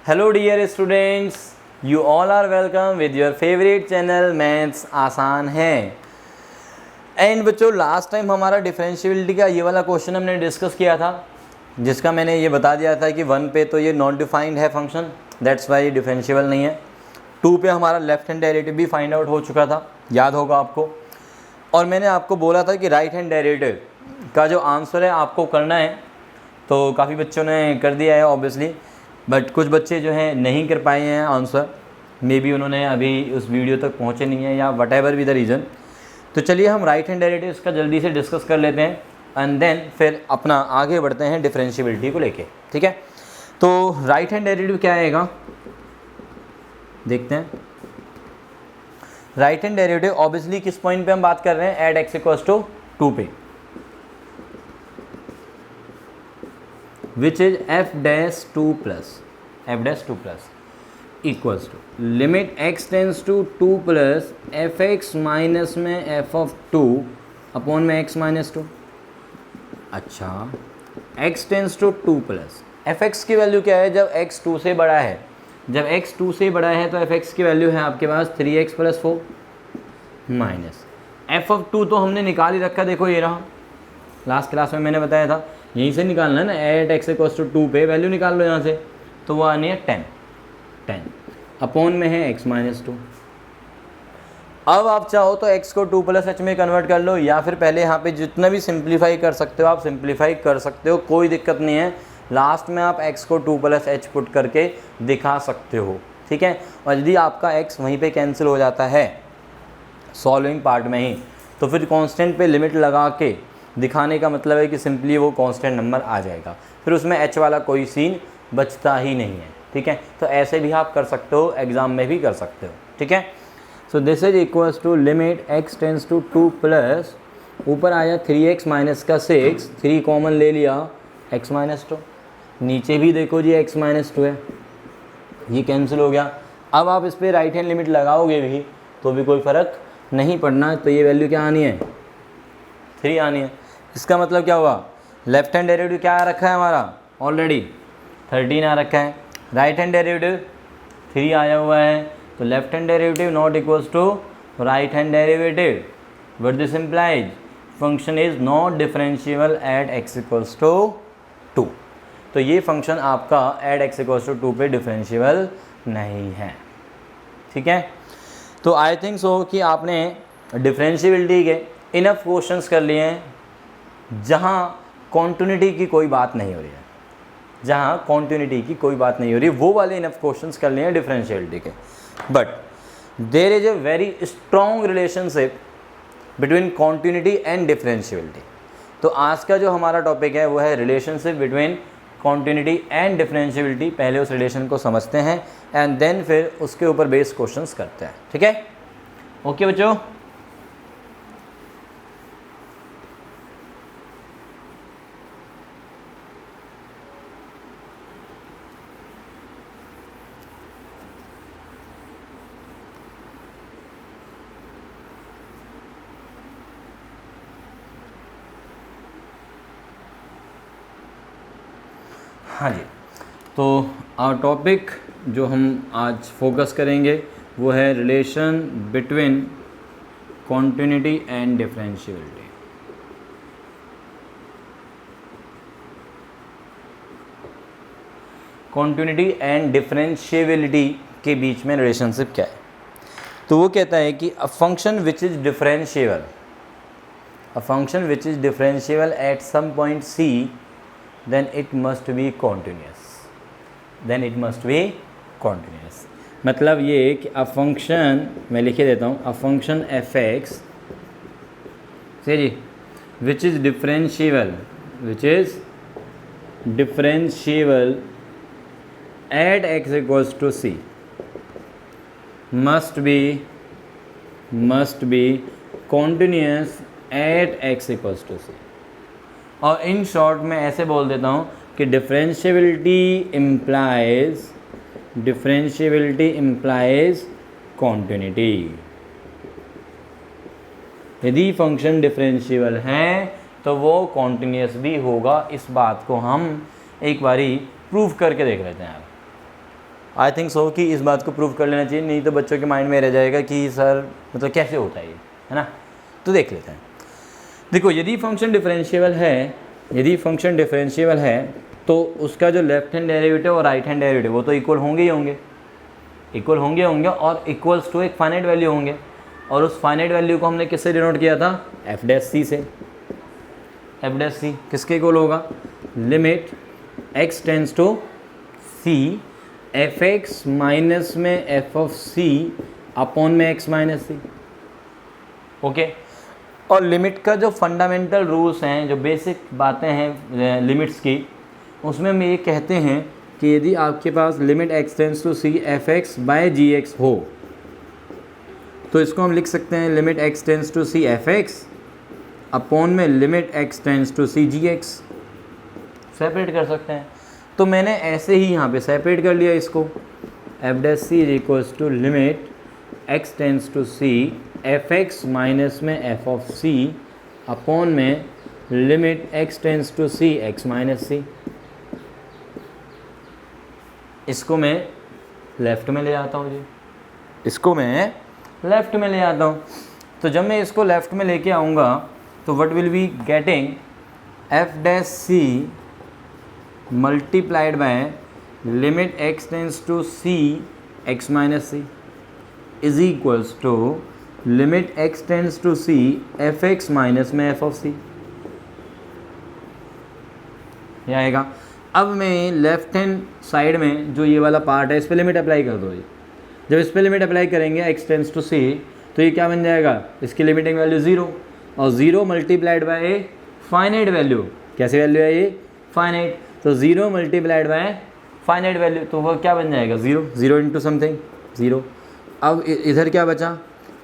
Hello dear students, you all are welcome with your favourite channel maths आसान है। And बच्चों, last time हमारा differentiability का ये वाला क्वेश्चन हमने डिस्कस किया था, जिसका मैंने ये बता दिया था कि 1 पे तो ये नॉट डिफाइंड है फंक्शन, दैट्स वाई ये डिफरेंशियबल नहीं है। 2 पे हमारा लेफ्ट हैंड डेरिवेटिव भी फाइंड आउट हो चुका था, याद होगा आपको। और मैंने आपको बोला था कि राइट हैंड डेरिवेटिव का जो आंसर है आपको करना है, तो काफ़ी बच्चों ने कर दिया है ऑब्वियसली, बट कुछ बच्चे जो हैं नहीं कर पाए हैं आंसर, मे बी उन्होंने अभी उस वीडियो तक पहुँचे नहीं है या वट एवर भी द रीज़न। तो चलिए हम राइट हैंड डेरिवेटिव्स का जल्दी से डिस्कस कर लेते हैं एंड देन फिर अपना आगे बढ़ते हैं डिफरेंशियबिलिटी को लेके, ठीक है। तो राइट हैंड डेरिवेटिव क्या आएगा देखते हैं। राइट हैंड डेरिवेटिव ऑब्वियसली किस पॉइंट पे हम बात कर रहे हैं, एट एक्स इक्वल्स टू 2 पे, which is F dash 2 plus equals to limit x tends to 2 plus F x minus में एफ ऑफ 2 अपॉन में एक्स माइनस 2। अच्छा, X tends to 2 plus F x की वैल्यू क्या है जब x 2 से बड़ा है। जब x 2 से बड़ा है तो एफ एक्स की वैल्यू है आपके पास 3x plus 4 minus F of 2 तो हमने निकाल ही रखा, देखो ये रहा, लास्ट क्लास में मैंने बताया था यहीं से निकालना है ना, एट एक्स इक्वल्स टू 2 पे वैल्यू निकाल लो यहाँ से, तो वो आनी है 10 अपॉन में है x माइनस 2। अब आप चाहो तो x को 2 प्लस एच में कन्वर्ट कर लो, या फिर पहले यहाँ पे जितना भी सिंप्लीफाई कर सकते हो आप सिंप्लीफाई कर सकते हो, कोई दिक्कत नहीं है। लास्ट में आप x को 2 प्लस एच पुट करके दिखा सकते हो, ठीक है। और यदि आपका x वहीं पे कैंसिल हो जाता है सॉल्विंग पार्ट में ही, तो फिर कांस्टेंट पे लिमिट लगा के दिखाने का मतलब है कि सिंपली वो कांस्टेंट नंबर आ जाएगा, फिर उसमें h वाला कोई सीन बचता ही नहीं है, ठीक है। तो ऐसे भी आप कर सकते हो, एग्ज़ाम में भी कर सकते हो, ठीक है। So this is equals to limit x tends to 2 plus, ऊपर आया 3x माइनस का 6, 3 कॉमन ले लिया, x माइनस 2, नीचे भी देखो जी x माइनस 2 है, ये कैंसिल हो गया। अब आप इस पर राइट हैंड लिमिट लगाओगे भी तो भी कोई फ़र्क नहीं पड़ना, तो ये वैल्यू क्या आनी है, 3 आनी है। इसका मतलब क्या हुआ, लेफ्ट हैंड डेरिवेटिव क्या आ रखा है हमारा, ऑलरेडी 13 आ रखा है, राइट हैंड डेरिवेटिव 3 आया हुआ है, तो left hand derivative not equals to right hand derivative, but this implies function is not differentiable at X equals to 2। तो ये फंक्शन आपका एट एक्स इक्वल्स टू 2 पे डिफरेंशिएबल नहीं है, ठीक है। तो आई थिंक सो कि आपने डिफरेंशिएबिलिटी के इनफ क्वेश्चंस कर लिए हैं जहाँ कॉन्टिन्यूटी की कोई बात नहीं हो रही है, जहाँ कॉन्टिन्यूटी की कोई बात नहीं हो रही, वो वाले इनफ क्वेश्चंस कर लिए हैं डिफरेंशिएबिलिटी के। But there is a very strong relationship between continuity and differentiability. तो आज का जो हमारा टॉपिक है वो है relationship between continuity and differentiability. पहले उस रिलेशन को समझते हैं एंड देन फिर उसके ऊपर बेस्ड क्वेश्चंस करते हैं, ठीक है। ओके बच्चों, हाँ जी। तो आवर टॉपिक जो हम आज फोकस करेंगे वो है relation between continuity and differentiability. Continuity and differentiability के बीच में रिलेशनशिप क्या है, तो वो कहता है कि a function which is differentiable at some point c then it must be continuous, मतलब ये कि अ फंक्शन, मैं लिखे देता हूँ, अ फंक्शन एफ एक्स सही जी, which is differentiable at X equals to C must be continuous at X equals to C. और इन शॉर्ट में ऐसे बोल देता हूँ कि डिफरेंशिएबिलिटी इम्प्लाइज कॉन्टिन्यूटी। यदि फंक्शन डिफरेंशिएबल है तो वो कॉन्टिन्यूस भी होगा। इस बात को हम एक बारी प्रूव करके देख लेते हैं। आई थिंक सो कि इस बात को प्रूव कर लेना चाहिए, नहीं तो बच्चों के माइंड में रह जाएगा कि सर मतलब कैसे होता है ये, है ना। तो देख लेते हैं। देखो यदि फंक्शन डिफरेंशिएबल है तो उसका जो लेफ्ट हैंड डेरिवेटिव और राइट हैंड डेरिवेटिव वो तो इक्वल होंगे ही होंगे, और इक्वल्स टू एक फाइनाइट वैल्यू होंगे, और उस फाइनाइट वैल्यू को हमने किससे डिनोट किया था, एफ डैश सी से। एफ डैश सी किसके इक्वल होगा, limit x tends to C F x minus में एफ ऑफ सी अपॉन में एक्स माइनस सी। ओके, और लिमिट का जो फंडामेंटल रूल्स हैं, जो बेसिक बातें हैं लिमिट्स की, उसमें हम ये कहते हैं कि यदि आपके पास limit x tends to C F X by G X हो तो इसको हम लिख सकते हैं limit x tends to C F X upon में limit x tends to C G X. Separate कर सकते हैं, तो मैंने ऐसे ही यहाँ पे सेपरेट कर लिया इसको, F dash C is equals to limit x tends to C F x minus में एफ ऑफ सी अपॉन में limit x tends to C X minus C. इसको मैं लेफ़्ट में ले आता हूँ जी, इसको मैं लेफ़्ट में ले आता हूँ। तो जब मैं इसको लेफ़्ट में लेके आऊँगा तो what will be getting, F dash C multiplied by limit x tends to C X minus C is equals to limit x tends to C F x minus में एफ ऑफ सी। यह आएगा। अब मैं left hand side में जो ये वाला part है इस पर लिमिट अप्लाई कर दो। जब इस पर लिमिट अप्लाई करेंगे एक्स टेंस टू सी तो ये क्या बन जाएगा, इसकी लिमिटिंग वैल्यू 0, और 0 multiplied by a finite value. कैसे वैल्यू है ये, फाइनाइट, तो 0 मल्टीप्लाइड बाय फाइनाइट वैल्यू, तो वो क्या बन जाएगा 0, 0 इंटू समथिंग 0। अब इधर क्या बचा,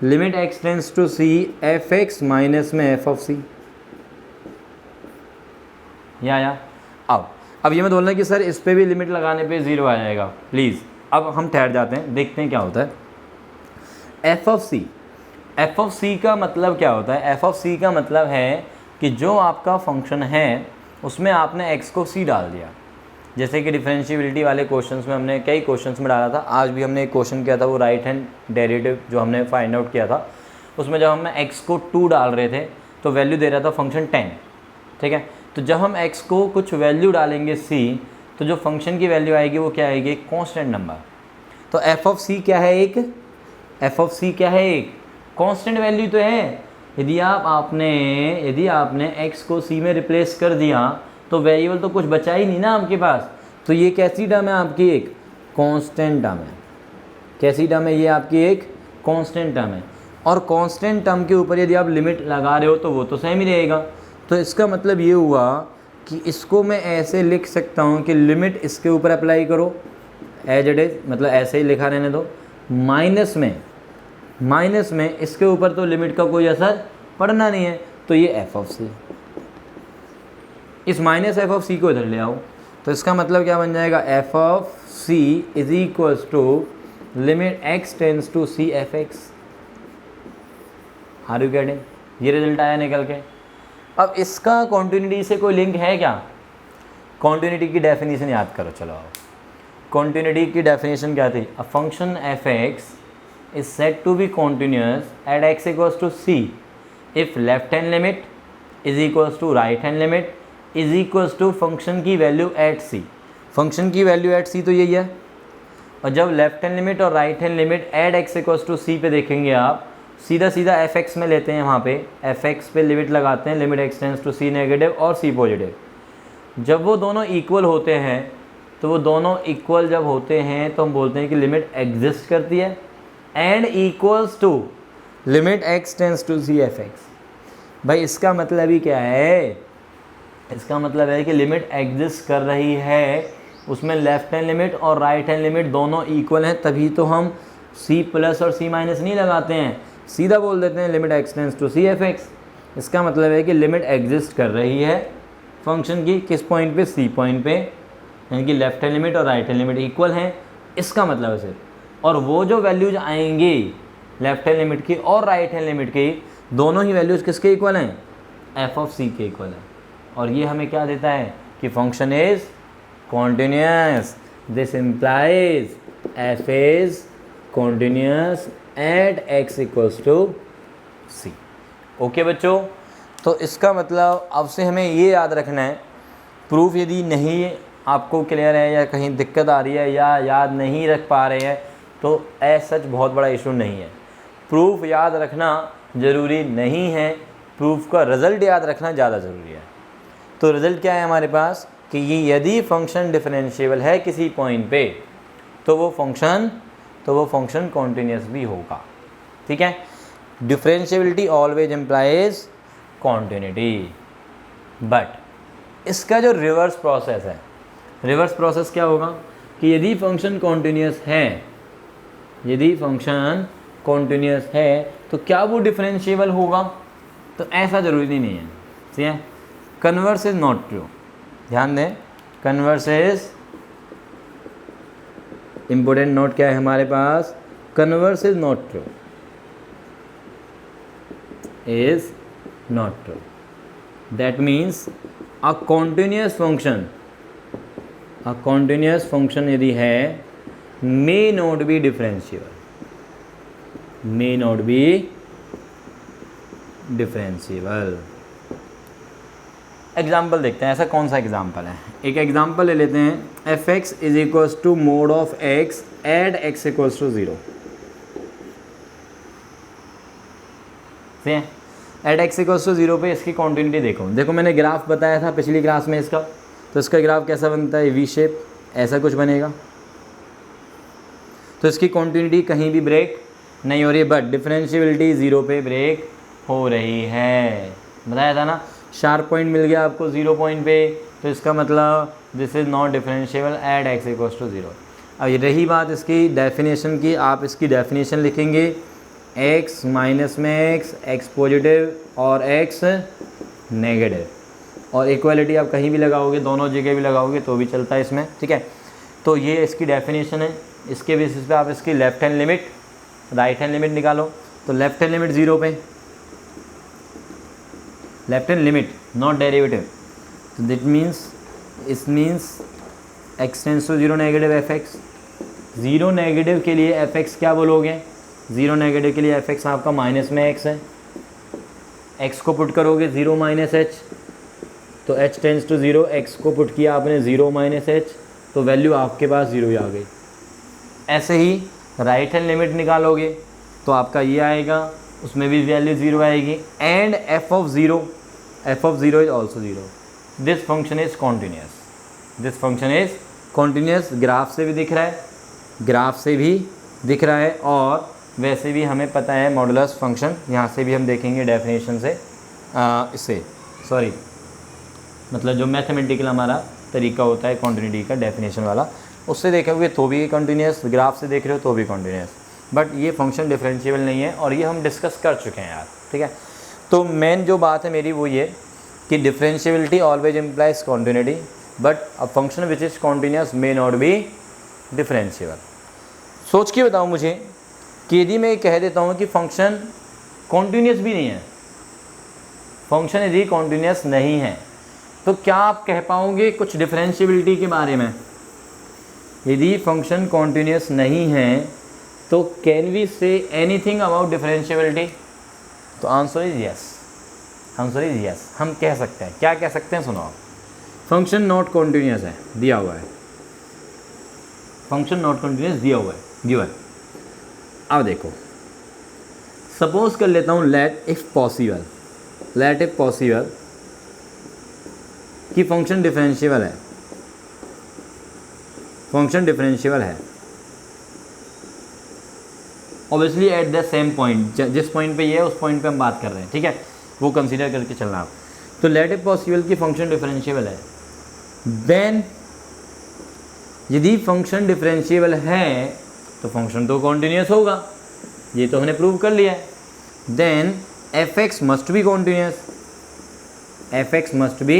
limit x tends to C F x minus में एफ ऑफ सी। या अब ये मैं बोल रहा कि सर इस पे भी लिमिट लगाने पे 0 आ जाएगा, प्लीज़ अब हम ठहर जाते हैं, देखते हैं क्या होता है। एफ ऑफ सी का मतलब क्या होता है, एफ ऑफ सी का मतलब है कि जो आपका फंक्शन है उसमें आपने एक्स को सी डाल दिया। जैसे कि डिफरेंशिएबिलिटी वाले क्वेश्चंस में हमने कई क्वेश्चंस में डाला था, आज भी हमने एक क्वेश्चन किया था, वो राइट हैंड डेरिवेटिव जो हमने फाइंड आउट किया था, उसमें जब हम एक्स को 2 डाल रहे थे तो वैल्यू दे रहा था फंक्शन 10, ठीक है। तो जब हम एक्स को कुछ वैल्यू डालेंगे सी तो जो फंक्शन की वैल्यू आएगी वो क्या आएगी, एक कॉन्स्टेंट नंबर। तो एफ ऑफ सी क्या है, एक कॉन्स्टेंट वैल्यू तो है। यदि आपने एक्स को सी में रिप्लेस कर दिया तो वेरिएबल तो कुछ बचा ही नहीं ना आपके पास, तो ये कैसी टर्म है आपकी, एक कांस्टेंट टर्म है। कैसी टर्म है ये आपकी, एक कांस्टेंट टर्म है। और कांस्टेंट टर्म के ऊपर यदि आप लिमिट लगा रहे हो तो वो तो सेम ही रहेगा। तो इसका मतलब ये हुआ कि इसको मैं ऐसे लिख सकता हूँ कि लिमिट इसके ऊपर अप्लाई करो एज इट इज, मतलब ऐसे ही लिखा रहने दो, माइनस में इसके ऊपर तो लिमिट का कोई असर पड़ना नहीं है, तो ये एफ ऑफ सी, इस माइनस एफ ऑफ सी को इधर ले आओ, तो इसका मतलब क्या बन जाएगा, F of C is equals to limit x tends to C F X. Are you getting, ये रिजल्ट आया निकल के। अब इसका कॉन्टिन्यूटी से कोई लिंक है क्या, कॉन्टिन्यूटी की डेफिनेशन याद करो, चलो आओ। कॉन्टिन्यूटी की डेफिनेशन क्या थी, a function F x is said to be continuous at X equals to C if left hand limit is equals to right hand limit is equals to function की value at C. Function की value at C तो यही है, और जब left hand limit और right hand limit at X equals to C पे देखेंगे आप, सीधा एफ एक्स में लेते हैं, वहाँ पे एफ एक्स पे लिमिट लगाते हैं, limit x tends to C negative और सी पॉजिटिव। जब वो दोनों इक्वल होते हैं तो वो दोनों इक्वल जब होते हैं तो हम बोलते हैं कि लिमिट एग्जिस्ट करती है, and equals to limit x tends to C F X. भाई इसका मतलब ही क्या है, इसका मतलब है कि लिमिट एग्जिस्ट कर रही है, उसमें लेफ्ट हैंड लिमिट और राइट हैंड लिमिट दोनों इक्वल हैं, तभी तो हम सी प्लस और सी माइनस नहीं लगाते हैं, सीधा बोल देते हैं limit x tends to C F X. इसका मतलब है कि लिमिट एग्जिस्ट कर रही है फंक्शन की, किस पॉइंट पे, सी पॉइंट पे, यानी कि लेफ्ट हैंड लिमिट और राइट हैंड लिमिट इक्वल हैं, इसका मतलब है सिर्फ। और वो जो वैल्यूज आएंगी लेफ्ट हैंड लिमिट की और राइट हैंड लिमिट की, दोनों ही वैल्यूज किसके इक्वल हैं, एफ ऑफ सी के इक्वल है। और ये हमें क्या देता है कि function is continuous, this implies F is continuous at X equals to C. Okay बच्चों, तो इसका मतलब अब से हमें ये याद रखना है, प्रूफ यदि नहीं आपको क्लियर है या कहीं दिक्कत आ रही है या याद नहीं रख पा रहे हैं तो एज सच बहुत बड़ा इशू नहीं है। प्रूफ याद रखना ज़रूरी नहीं है, प्रूफ का रिज़ल्ट याद रखना ज़्यादा ज़रूरी है। तो रिज़ल्ट क्या है हमारे पास कि ये यदि फंक्शन डिफरेंशिएबल है किसी पॉइंट पे तो वो फंक्शन कॉन्टिन्यूस भी होगा। ठीक है, differentiability always implies continuity. But इसका जो रिवर्स प्रोसेस है, रिवर्स प्रोसेस क्या होगा कि यदि फंक्शन कॉन्टिन्यूस है तो क्या वो डिफरेंशिएबल होगा? तो ऐसा ज़रूरी नहीं है। ठीक है, कन्वर्स इज नॉट ट्रू। ध्यान दें, कन्वर्स इज इम्पोर्टेंट नोट क्या है हमारे पास, converse is not true, is not true. That means a continuous function यदि है may not be differentiable, example देखते हैं, ऐसा कौन सा एग्जाम्पल है। एक एग्जाम्पल ले लेते हैं, F x is equals to mod of X at x equals to 0। ठीक है, एड एक्स इक्वल्स टू 0 पे इसकी कॉन्टिन्यूटी देखो मैंने ग्राफ बताया था पिछली क्लास में इसका, तो इसका ग्राफ कैसा बनता है, वी शेप, ऐसा कुछ बनेगा। तो इसकी कॉन्टिन्यूटी कहीं भी ब्रेक नहीं हो रही है, बट डिफरेंशिएबिलिटी 0 पे ब्रेक हो रही है। बताया था ना, शार्प पॉइंट मिल गया आपको 0 पॉइंट पे, तो इसका मतलब this is not differentiable at X equals to 0। अब ये रही बात इसकी डेफिनेशन की, आप इसकी डेफिनेशन लिखेंगे x माइनस में x पॉजिटिव और x नेगेटिव, और इक्वलिटी आप कहीं भी लगाओगे, दोनों जगह भी लगाओगे तो भी चलता है इसमें। ठीक है, तो ये इसकी डेफिनेशन है। इसके बेसिस पे आप इसकी left hand limit right hand limit निकालो। तो लेफ्ट हैंड लिमिट 0 पे, left hand limit not derivative, तो दैट मीन्स इस means x tends to 0 negative F X. 0 negative के लिए एफ एक्स क्या बोलोगे, 0 नेगेटिव के लिए एफ एक्स आपका माइनस में x है, x को पुट करोगे 0 माइनस एच, तो h टेंस टू 0, x को पुट किया आपने 0 माइनस एच, तो वैल्यू आपके पास 0 ही आ गई। ऐसे ही राइट हैंड लिमिट निकालोगे तो आपका ये आएगा, उसमें भी वैल्यू 0 आएगी, and f of 0 is also 0। This function is continuous, graph से भी दिख रहा है, और वैसे भी हमें पता है मॉडुलस फंक्शन, यहाँ से भी हम देखेंगे डेफिनेशन से, इससे सॉरी मतलब जो मैथमेटिकल हमारा तरीका होता है कॉन्टिन्यूटी का डेफिनेशन वाला, उससे देखोगे तो भी कंटिन्यूस, ग्राफ से देख रहे हो तो भी कंटिन्यूस, बट ये फंक्शन डिफरेंशिएबल नहीं है, और ये हम डिस्कस कर चुके हैं यार। ठीक है, तो मेन जो बात है मेरी वो ये कि differentiability always implies continuity, but a function which is continuous may not be differentiable. सोच के बताओ मुझे कि यदि मैं कह देता हूँ कि फंक्शन कॉन्टिन्यूस भी नहीं है, फंक्शन यदि कॉन्टिन्यूस नहीं है, तो क्या आप कह पाओगे कुछ डिफरेंशिएबिलिटी के बारे में? यदि फंक्शन कॉन्टिन्यूस नहीं है तो can we say anything about differentiability? तो आंसर इज यस, हम कह सकते हैं। क्या कह सकते हैं, सुनो आप, फंक्शन नॉट कॉन्टिन्यूस है, दिया हुआ है, फंक्शन नॉट कॉन्टिन्यूस दिया हुआ है, गिवन। अब देखो, सपोज कर लेता हूँ लेट इफ पॉसिबल कि फंक्शन डिफरेंशिएबल है, obviously at the same point, जिस पॉइंट पे ये है उस पॉइंट पे हम बात कर रहे हैं। ठीक है, वो कंसीडर करके चलना आप। तो लेट इट पॉसिबल कि फंक्शन डिफरेंशिएबल है, देन यदि फंक्शन डिफरेंशिएबल है तो फंक्शन तो कॉन्टिन्यूस होगा, ये तो हमने प्रूव कर लिया है। Then F X must be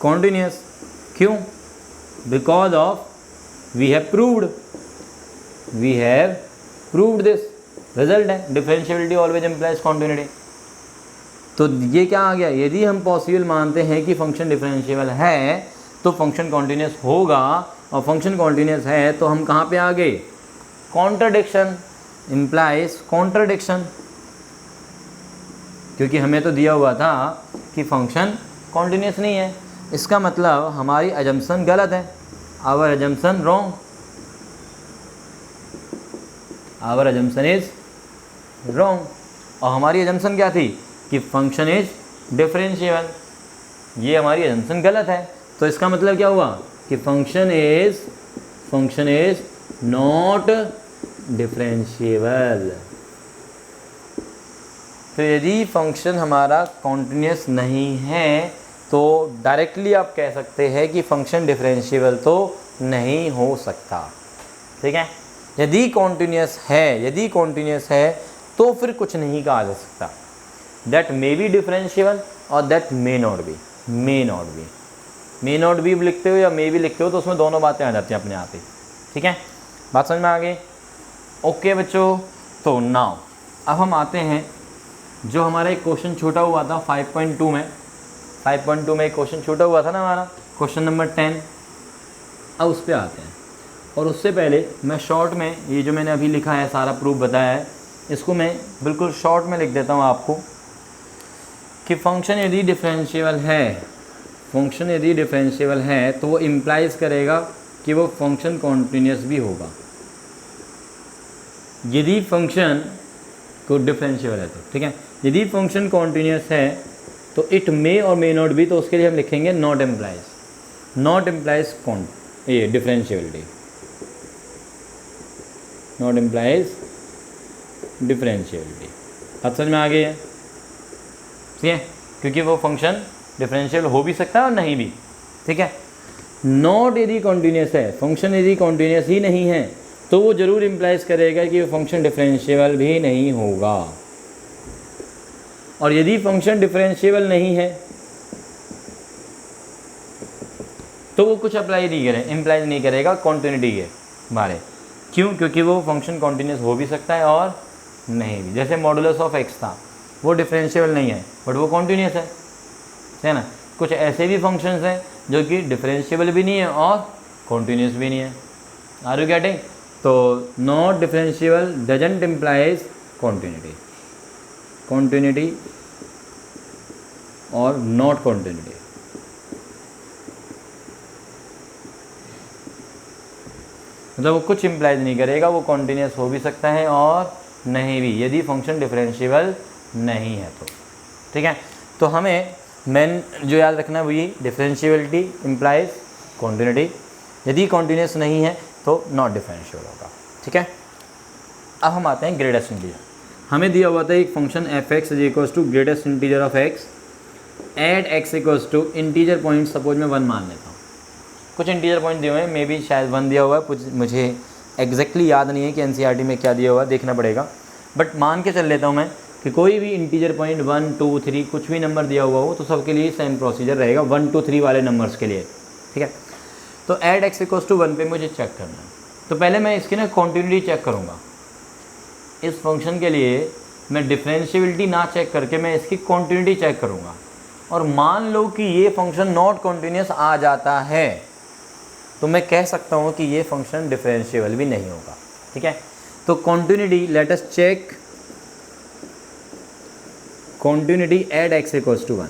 continuous, क्यों? Because of we have proved this, result है, डिफरेंशिएबिलिटी ऑलवेज इम्प्लाइज कॉन्टिन्यूटी। तो ये क्या आ गया, यदि हम पॉसिबल मानते हैं कि फंक्शन डिफरेंशिएबल है तो फंक्शन कॉन्टिन्यूस होगा, और फंक्शन कॉन्टिन्यूस है तो हम कहाँ पे आ गए, कॉन्ट्रडिक्शन, इम्प्लाइज कॉन्ट्रडिक्शन, क्योंकि हमें तो दिया हुआ था कि फंक्शन कॉन्टिन्यूस नहीं है, इसका मतलब हमारी अजम्पशन गलत है, our assumption wrong, our assumption is wrong. और हमारी अजम्पशन क्या थी कि फंक्शन इज डिफरेंशिएबल, ये हमारी अजम्पशन गलत है, तो इसका मतलब क्या हुआ कि फंक्शन इज नॉट डिफरेंशिएबल। तो यदि फंक्शन हमारा कॉन्टिन्यूस नहीं है तो डायरेक्टली आप कह सकते हैं कि फंक्शन डिफरेंशिएबल तो नहीं हो सकता, ठीक है। यदि कॉन्टिन्यूस है तो फिर कुछ नहीं कहा जा सकता, दैट मे बी डिफरेंशिएबल और दैट मे नॉट बी लिखते हो या मे बी लिखते हो तो उसमें दोनों बातें आ जाती हैं अपने आप ही, ठीक है। बात समझ में आ गई? ओके बच्चों, तो नाउ अब हम आते हैं जो हमारा एक क्वेश्चन छूटा हुआ था 5.2 में, 5.2 में एक क्वेश्चन छूटा हुआ था ना हमारा, क्वेश्चन नंबर 10। अब उस पर आते हैं, और उससे पहले मैं शॉर्ट में ये जो मैंने अभी लिखा है सारा प्रूफ बताया है, इसको मैं बिल्कुल शॉर्ट में लिख देता हूँ आपको कि फंक्शन यदि डिफरेंशिएबल है तो वो इम्प्लाइज करेगा कि वो फंक्शन कॉन्टिन्यूस भी होगा। यदि फंक्शन को डिफरेंशिएबल है तो, ठीक है। यदि फंक्शन कॉन्टिन्यूस है तो इट मे और मे नॉट बी, तो उसके लिए हम लिखेंगे not implies differentiability, not implies differentiability. बात समझ में आ गई है? ठीक है, क्योंकि वो फंक्शन डिफरेंशिएबल हो भी सकता है और नहीं भी, ठीक है। नॉट यदि कॉन्टिन्यूस है, फंक्शन यदि कॉन्टिन्यूस ही नहीं है तो वो जरूर इम्प्लाइज करेगा कि वो फंक्शन डिफरेंशिएबल भी नहीं होगा। और यदि फंक्शन डिफरेंशिएबल नहीं है तो वो कुछ इम्प्लाइज नहीं करेगा कॉन्टिन्यूटी के बारे। क्यों? क्योंकि वो फंक्शन कॉन्टिन्यूस हो भी सकता है और नहीं भी। जैसे मॉडुलस ऑफ एक्स था, वो डिफरेंशिएबल नहीं है बट वो कॉन्टिन्यूस है ना। कुछ ऐसे भी फंक्शंस हैं जो कि डिफरेंशिएबल भी नहीं है और कॉन्टिन्यूस भी नहीं है। Are you getting? तो not differentiable doesn't implies continuity और नॉट कॉन्टिन्यूटी। मतलब वो कुछ इम्प्लाइज नहीं करेगा, वो कॉन्टिन्यूस हो भी सकता है और नहीं भी, यदि फंक्शन डिफरेंशिएबल नहीं है तो, ठीक है। तो हमें मेन जो याद रखना है वो ये डिफरेंशिएबिलिटी इम्प्लाइज कॉन्टिन्यूटी, यदि कॉन्टिन्यूस नहीं है तो नॉट डिफरेंशिएबल होगा, ठीक है। अब हम आते हैं ग्रेटेस्ट इंटीजर। हमें दिया हुआ था एक function F x is equals to greatest integer of X at X equals to integer point, suppose मैं 1 मान लेता हूँ। कुछ इंटीजर पॉइंट दिए हुए हैं, मे बी शायद 1 दिया हुआ है, कुछ मुझे एग्जैक्टली याद नहीं है कि एनसीईआरटी में क्या दिया हुआ है, देखना पड़ेगा। बट मान के चल लेता हूँ मैं कि कोई भी इंटीजर पॉइंट 1 2 3 कुछ भी नंबर दिया हुआ हो तो सबके लिए सेम प्रोसीजर रहेगा 1 2 3 वाले नंबर्स के लिए, ठीक है। तो एड एक्स इक्वल्स टू 1 पे मुझे चेक करना है, तो पहले मैं इसकी ना कॉन्टिन्यूटी चेक करूँगा। इस फंक्शन के लिए मैं डिफरेंशिएबिलिटी ना चेक करके मैं इसकी कॉन्टिन्यूटी चेक करूँगा, और मान लो कि ये फंक्शन नॉट कॉन्टिन्यूस आ जाता है तो मैं कह सकता हूँ कि ये फंक्शन डिफरेंशिएबल भी नहीं होगा, ठीक है। तो continuity, let us check continuity at x equals to 1,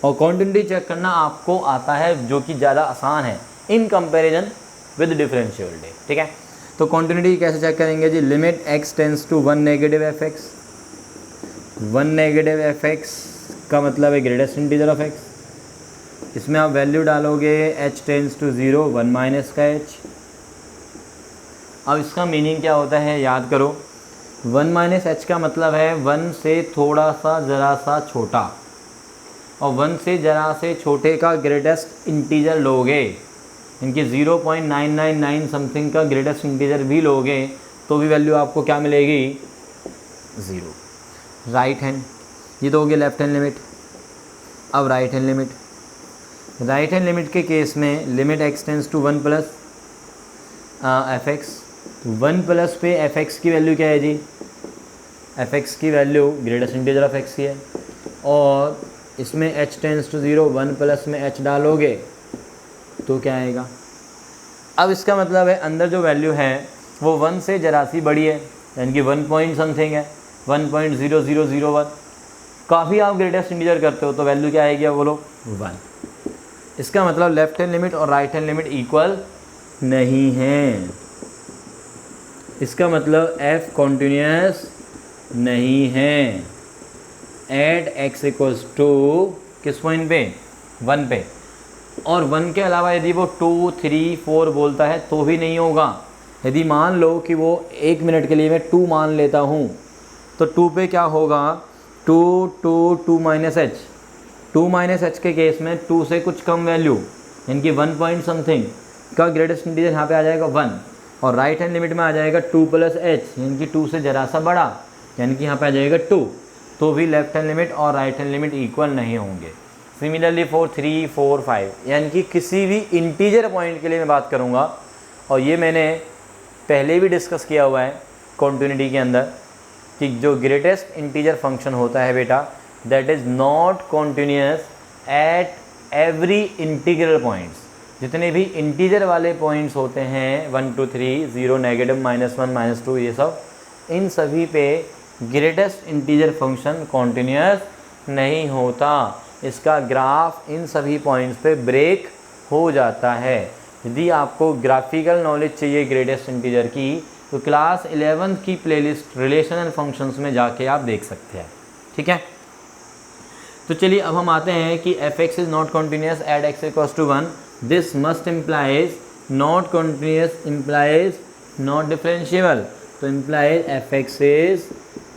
और कॉन्टिन्यूटी चेक करना आपको आता है जो कि ज़्यादा आसान है इन कंपैरिजन विद डिफरेंशिएबिलिटी, ठीक है। तो कॉन्टिन्यूटी कैसे चेक करेंगे जी? Limit x tends to 1 negative F x, 1 negative F X का मतलब है ग्रेटेस्ट इंटीजर ऑफ एक्स। इसमें आप वैल्यू डालोगे h टेंस टू 0 1 माइनस का h। अब इसका मीनिंग क्या होता है याद करो, 1 माइनस h का मतलब है 1 से थोड़ा सा ज़रा सा छोटा, और 1 से ज़रा से छोटे का ग्रेटेस्ट इंटीजर लोगे, इनकी 0.999 समथिंग का ग्रेटेस्ट इंटीजर भी लोगे तो भी वैल्यू आपको क्या मिलेगी? 0। राइट हैंड, ये तो हो गया लेफ्ट हैंड लिमिट। अब right hand limit, right hand limit के केस में limit x tends to 1 plus F x, 1 plus पे एफ एक्स की वैल्यू क्या है जी? एफ एक्स की value greatest integer of x की है, और इसमें h टेंस टू 0, 1 प्लस में h डालोगे तो क्या आएगा। अब इसका मतलब है अंदर जो वैल्यू है वो 1 से जरा सी बड़ी है, यानी कि 1 पॉइंट समथिंग है, 1.0001। काफ़ी आप ग्रेटेस्ट इंटीजर करते हो तो वैल्यू क्या आएगी, बोलो 1। इसका मतलब लेफ्ट हैंड लिमिट और राइट हैंड लिमिट इक्वल नहीं है। इसका मतलब f कॉन्टिन्यूस नहीं है एट x इक्वल्स टू किस पॉइंट पे, 1 पे। और 1 के अलावा यदि वो 2, 3, 4 बोलता है तो भी नहीं होगा। यदि मान लो कि वो 1 मिनट के लिए मैं 2 मान लेता हूँ तो 2 पे क्या होगा, 2 माइनस एच, 2 माइनस एच के केस में 2 से कुछ कम वैल्यू यानी कि 1 पॉइंट समथिंग का ग्रेटेस्ट इंटीजर यहाँ पे आ जाएगा 1, और राइट हैंड लिमिट में आ जाएगा 2 प्लस एच यानी कि 2 से ज़रा सा बड़ा यानी कि यहाँ पे आ जाएगा 2। तो भी लेफ्ट हैंड लिमिट और राइट हैंड लिमिट इक्वल नहीं होंगे। सिमिलरली फॉर 3, 4, 5 यानी कि किसी भी इंटीजर पॉइंट के लिए मैं बात करूँगा, और ये मैंने पहले भी डिस्कस किया हुआ है कॉन्टिन्यूटी के अंदर कि जो ग्रेटेस्ट इंटीजर फंक्शन होता है बेटा that is not continuous at every integral points. जितने भी इंटीजर वाले पॉइंट्स होते हैं 1, 2, 3, 0, नेगेटिव, -1, -2 ये सब, इन सभी पे ग्रेटेस्ट इंटीजर फंक्शन कॉन्टिन्यूस नहीं होता। इसका ग्राफ इन सभी पॉइंट्स पे ब्रेक हो जाता है। यदि आपको ग्राफिकल नॉलेज चाहिए ग्रेटेस्ट इंटीजर की तो क्लास 11th की प्लेलिस्ट रिलेशनल फंक्शंस में जाके आप देख सकते हैं, ठीक है। तो चलिए अब हम आते हैं कि f(x) is not continuous at x equals to 1। This must implies not continuous implies not differentiable. तो implies f(x) is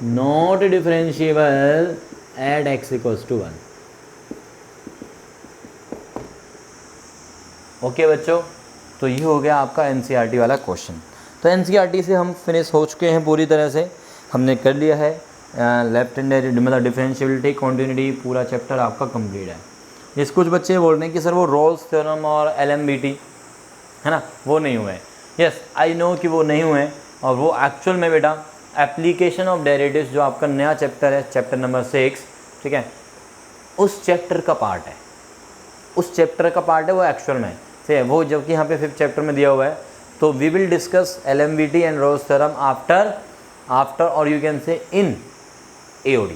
not differentiable at x equals to 1। Okay बच्चों, तो ये हो गया आपका एनसीईआरटी वाला क्वेश्चन। तो एनसीईआरटी से हम फिनिश हो चुके हैं पूरी तरह से, हमने कर लिया है लेफ्ट हैंड मतलब डिफरेंशिएबिलिटी, कॉन्टिन्यूटी, पूरा चैप्टर आपका कंप्लीट है। जिस कुछ बच्चे बोल रहे हैं कि सर वो रोल्स थ्योरम और LMBT है ना वो नहीं हुए हैं। यस आई नो कि वो नहीं हुए हैं, और वो एक्चुअल में बेटा एप्लीकेशन ऑफ डेरिवेटिव्स जो आपका नया चैप्टर है, चैप्टर नंबर 6, ठीक है, उस चैप्टर का पार्ट है, उस चैप्टर का पार्ट है वो एक्चुअल में ठीक है वो, जबकि यहाँ पे 5th चैप्टर में दिया हुआ है। तो we will discuss LMBT and Rolle's theorem after or you can see in AOD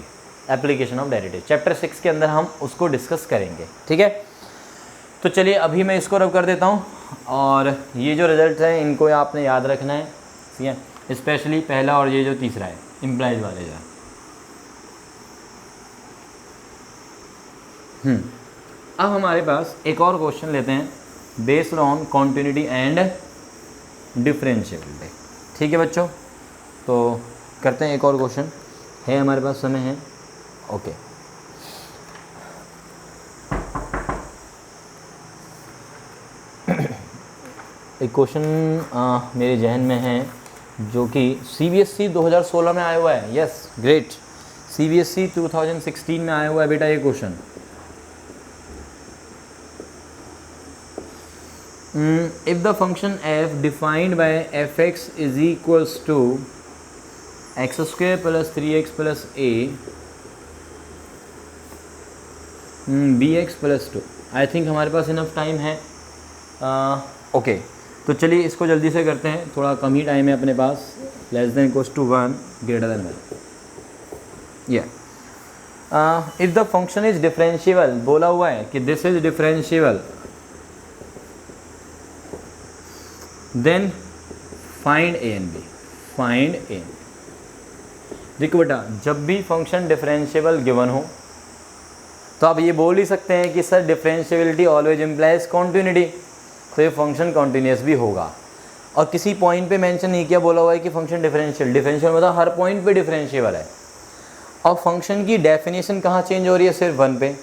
application of derivative, chapter 6 के अंदर हम उसको डिस्कस करेंगे, ठीक है। तो चलिए अभी मैं इसको रब कर देता हूँ, और ये जो रिजल्ट है इनको आपने याद रखना है, ठीक है, स्पेशली पहला और ये जो तीसरा है इम्प्लाइज वाले जो है। अब हमारे पास एक और क्वेश्चन लेते हैं based on continuity and differentiability, ठीक है बच्चों। तो करते हैं एक और क्वेश्चन, है हमारे पास समय है, ओके। एक क्वेश्चन मेरे जहन में है जो कि CBSE 2016 में आया हुआ है। यस ग्रेट, CBSE 2016 में आया हुआ है बेटा ये question. If the function f defined by f(x) is equals to x square plus 3x plus a bx plus 2, I think हमारे पास इनफ टाइम है। ओके तो चलिए इसको जल्दी से करते हैं, थोड़ा कम ही टाइम है अपने पास। Less than equals to 1 greater than 1। If the function is differentiable, बोला हुआ है कि this is differentiable, then find A and B. Find A, देखो बेटा जब भी फंक्शन डिफरेंशिएबल गिवन हो तो आप ये बोल ही सकते हैं कि sir differentiability always implies continuity, तो ये फंक्शन कॉन्टिन्यूस भी होगा। और किसी पॉइंट पे मेंशन नहीं किया, बोला हुआ है कि फंक्शन डिफरेंशियल मतलब हर पॉइंट पे डिफरेंशिएबल है। और फंक्शन की डेफिनेशन कहाँ चेंज हो रही है, सिर्फ 1 पे।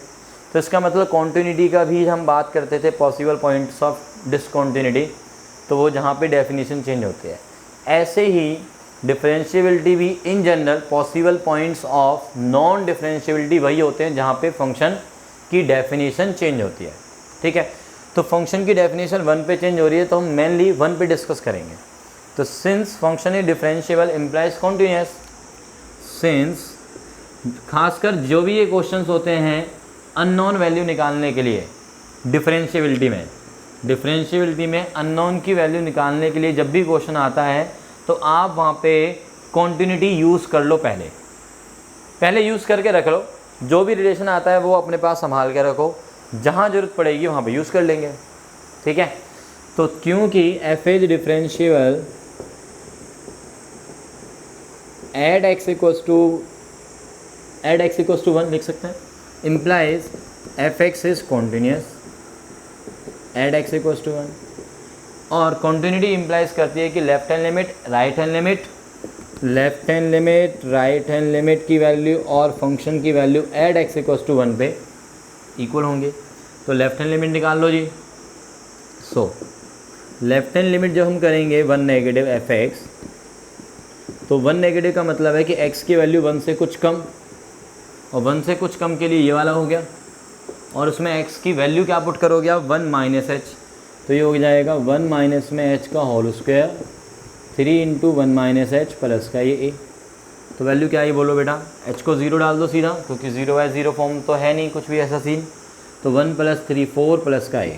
तो इसका मतलब कॉन्टिन्यूटी का भी हम बात करते थे पॉसिबल पॉइंट्स ऑफ डिसकॉन्टिन्यूटी, तो वो जहाँ पे डेफिनेशन चेंज होती है। ऐसे ही डिफरेंशिएबिलिटी भी in general possible points of non differentiability वही होते हैं जहाँ पे फंक्शन की डेफिनेशन चेंज होती है, ठीक है। तो फंक्शन की डेफिनेशन 1 पे चेंज हो रही है तो हम मेनली 1 पे डिस्कस करेंगे। तो since function is differentiable implies continuous, since खासकर जो भी ये क्वेश्चंस होते हैं अननोन वैल्यू निकालने के लिए डिफरेंशिएबिलिटी में अननोन की वैल्यू निकालने के लिए जब भी क्वेश्चन आता है तो आप वहाँ पे कॉन्टिन्यूटी यूज़ कर लो, पहले यूज़ करके रख लो। जो भी रिलेशन आता है वो अपने पास संभाल के रखो, जहाँ ज़रूरत पड़ेगी वहाँ पे यूज़ कर लेंगे, ठीक है। तो क्योंकि f is differentiable at x equals to 1 लिख सकते हैं, implies f x is continuous at x equals to 1, और कॉन्टिन्यूटी इम्प्लाइज करती है कि left hand limit right hand limit की वैल्यू और फंक्शन की value at x equals to 1 पे इक्वल होंगे। तो लेफ्ट हैंड लिमिट निकाल लो जी। सो लेफ्ट हैंड लिमिट जब हम करेंगे 1 नेगेटिव एफ एक्स, तो 1 नेगेटिव का मतलब है कि x की वैल्यू 1 से कुछ कम, और 1 से कुछ कम के लिए ये वाला हो गया, और उसमें x की वैल्यू क्या पुट करोगे आप 1 माइनस एच, तो ये हो जाएगा 1 माइनस में h का whole square 3 into 1 minus h plus का ये a। तो वैल्यू क्या है बोलो बेटा, h को 0 डाल दो सीधा, क्योंकि 0/0 फॉर्म तो है नहीं कुछ भी ऐसा सीन। तो 1 + 3 4 प्लस का a,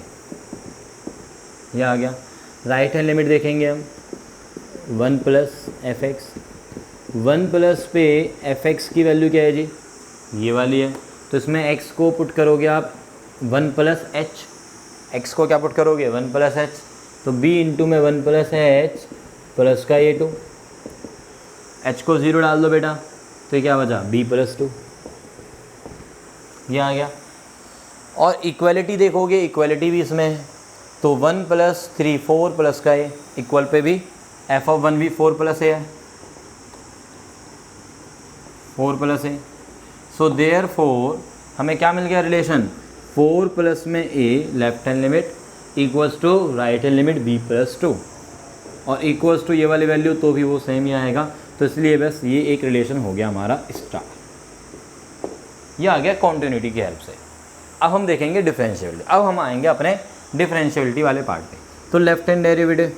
ये आ गया। राइट हैंड लिमिट देखेंगे हम 1 प्लस एफ एक्स, 1 प्लस पे एफ एक्स की वैल्यू क्या है जी, ये वाली है। तो इसमें x को पुट करोगे आप 1 प्लस एच, एक्स को क्या पुट करोगे 1 प्लस एच, तो b इंटू में 1 प्लस एच प्लस का ये 2, h को 0 डाल दो बेटा, तो ये क्या बचा b + 2, ये आ गया। और इक्वलिटी देखोगे, इक्वलिटी भी इसमें है, तो 1 + 3 4 प्लस का a इक्वल पे भी f(1) भी 4 + a है, 4 + a। सो देयरफॉर हमें क्या मिल गया रिलेशन, 4 प्लस में a left hand limit equals to right hand limit b + 2, और इक्वल्स टू ये वाली वैल्यू तो भी वो सेम ही आएगा। तो इसलिए बस ये एक रिलेशन हो गया हमारा स्टार, ये आ गया कॉन्टिन्यूटी की हेल्प से। अब हम देखेंगे डिफरेंशिएबिलिटी, अब हम आएंगे अपने डिफरेंशिएबिलिटी वाले पार्ट पे। तो left hand derivative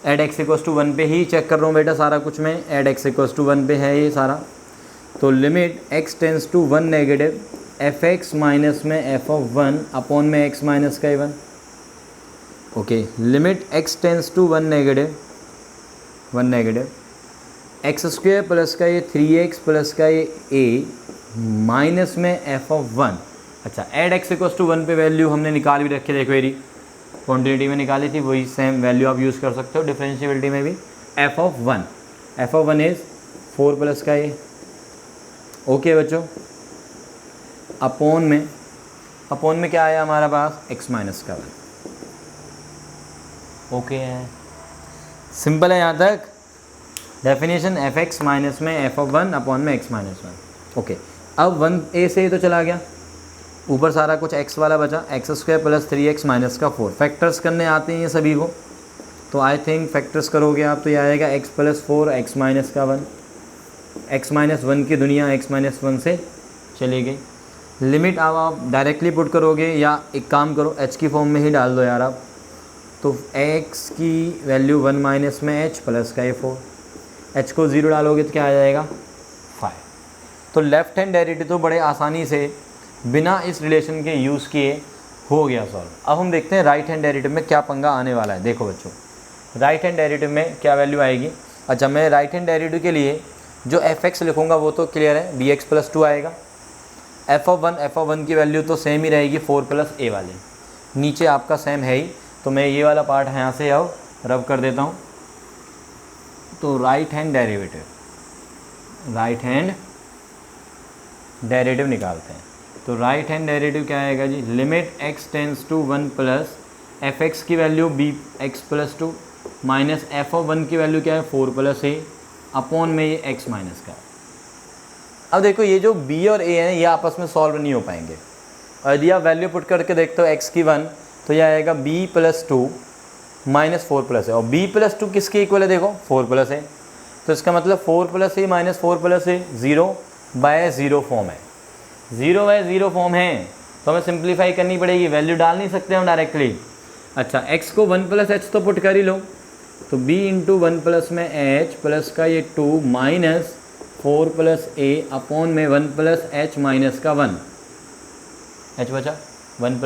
at x equals to 1 पे ही चेक कर रहा हूँ बेटा, सारा कुछ मैं एड एक्स इक्वल्स टू 1 पे है ये सारा। तो limit x tends to 1 negative F x minus में f(1) अपॉन में x माइनस का 1, okay. Limit x tends to 1 negative x square plus का ये 3x प्लस का ये a माइनस में f(1). अच्छा, एड एक्स इक्वल्स टू 1 पे वैल्यू हमने निकाल भी रखी, देखो मेरी क्वांटिटी में निकाली थी, वही सेम वैल्यू आप यूज़ कर सकते हो डिफरेंशिएबिलिटी में भी। f(1) इज़ 4 प्लस का ये, ओके बच्चों। अपॉन में क्या आया हमारा पास x माइनस का 1, ओके है, सिंपल है यहाँ तक डेफिनेशन। f(x) माइनस में f(1) अपॉन में x माइनस 1, ओके। अब 1a से तो चला गया, ऊपर सारा कुछ x वाला बचा, x² प्लस 3x माइनस का 4। फैक्टर्स करने आते हैं ये सभी को, तो आई थिंक फैक्टर्स करोगे आप तो ये आएगा x + 4 x माइनस का 1, x माइनस 1 की दुनिया x माइनस 1 से चली गई। लिमिट अब आप डायरेक्टली पुट करोगे, या एक काम करो h की फॉर्म में ही डाल दो यार आप, तो x की वैल्यू 1 माइनस में h प्लस का ये 4, h को 0 डालोगे तो क्या आ जाएगा 5। तो लेफ्ट हैंड डेरिवेटिव तो बड़े आसानी से बिना इस रिलेशन के यूज़ किए हो गया सॉल्व। अब हम देखते हैं राइट हैंड डेरिवेटिव में क्या पंगा आने वाला है। देखो बच्चों, राइट हैंड डेरिवेटिव में क्या वैल्यू आएगी। अच्छा, मैं राइट हैंड डेरिवेटिव के लिए जो f(x) लिखूँगा वो तो क्लियर है, bx + 2 आएगा। f(1) की वैल्यू तो सेम ही रहेगी 4 + a वाली, नीचे आपका सेम है ही, तो मैं ये वाला पार्ट यहाँ से अब रब कर देता हूँ। तो राइट हैंड डेरिवेटिव निकालते हैं। तो राइट हैंड डेरिवेटिव क्या आएगा जी, limit x tends to 1 plus f(x) की वैल्यू bx + 2 माइनस f(1) की वैल्यू क्या है 4 + a अपॉन में ये x माइनस का। अब देखो ये जो b और a है ये आपस में सॉल्व नहीं हो पाएंगे, और यदि आप वैल्यू पुट करके देखते हो x की 1, तो ये आएगा b + 2 माइनस 4 + a, और b + 2 किसके इक्वल है देखो 4 + a, तो इसका मतलब 4 + a माइनस 4 + a 0/0 फॉर्म है, 0/0 फॉर्म है, तो हमें सिंप्लीफाई करनी पड़ेगी, वैल्यू डाल नहीं सकते हम डायरेक्टली। अच्छा, x को 1 + h तो पुट कर ही लो, तो b इंटू 1 प्लस में h प्लस का ये 2 माइनस 4 प्लस ए अपॉन में 1 प्लस एच माइनस का 1, एच बचा 1 प्लस